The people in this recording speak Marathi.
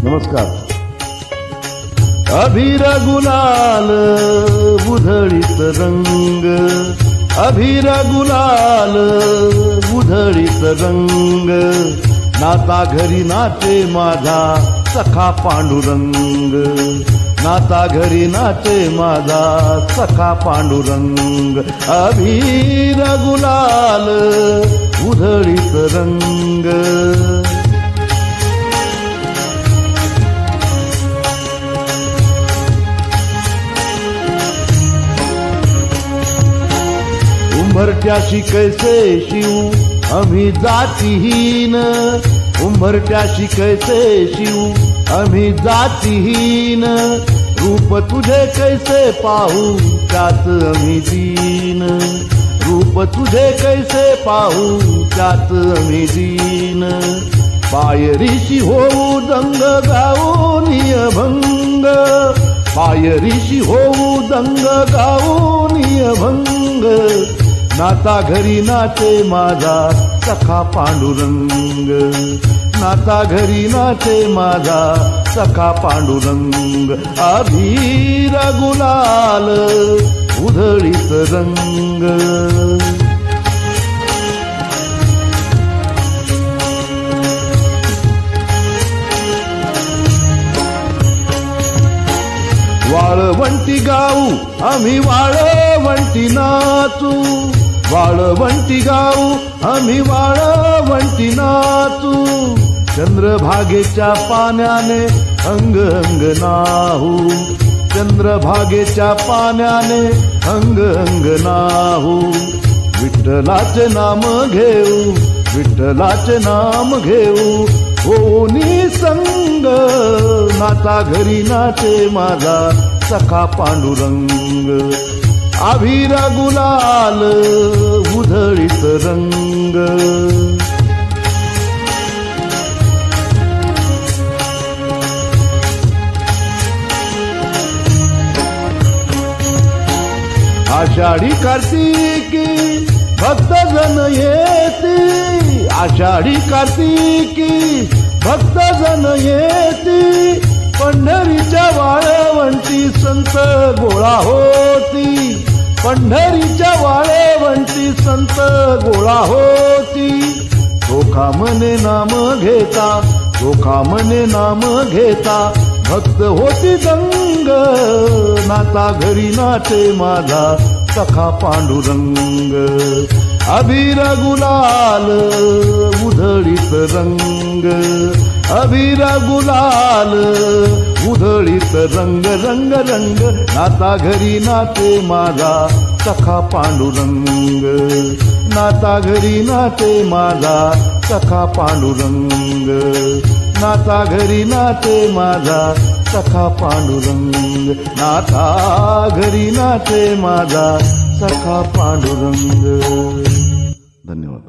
नमस्कार. अभिर गुलाल उधळीत रंग, अभिर गुलाल उधळीत रंग, नाता घरी नाचे माझा सखा पांडुरंग, नाता घरी नाचे माझा सखा पांडुरंग. अभिर गुलाल उधळीत रंग. उंबरठ्याशी कैसे शिव आम्ही जातीहीन, उंबरठ्याशी कैसे शिव आम्ही जातीहीन, रूप तुझे कैसे पाहू त्यात आम्ही दीन, रूप तुझे कैसे पाहू त्यात आम्ही दीन. पायरीशी होऊ दंग गाऊ नियभंग, पायरीशी होऊ दंग गाऊ नियभंग, नाता घरी नाचे माझा सखा पांडुरंग, नाता घरी नाचे माझा सखा पांडुरंग. अभिर गुलाल उधळीत रंग. वाळवंटी गाऊ आम्ही वाळवंटी नाचू, वाळवंटी गाऊ आम्ही वाळवंटी नाचू, चंद्रभागेच्या पाण्याने अंग अंग नाहू, चंद्रभागेच्या पाण्याने अंग अंग नाहू. विठ्ठलाचे नाम घेऊ, विठ्ठलाचे नाम घेऊ, होनी संग, नाता घरी नाचे माझा सखा पांडुरंग. अभिर गुलाल उधळीत रंग. आषाढी कार्तिकी भक्तजन येती, आषाढी कार्तिकी भक्तजन येती, पंढरीच्या वाळवंटी संत गोळा होती, पंढरीच्या वाळवंटी संत गोळा होती. चोखा मने नाम घेता, चोखा मने नाम घेता, भक्त होती दंग, नाता घरी नाचे माझा सखा पांडुरंग. अभिर गुलाल उधळीत रंग, अभिर गुलाल उधळीत रंग. रंग रंग नाता घरी नाचे माझा सखा पांडुरंग, नाता घरी नाचे माझा सखा पांडुरंग, नाता घरी नाचे माझा सखा पांडुरंग, नाता घरी नाचे माझा सखा पांडुरंग. धन्यवाद.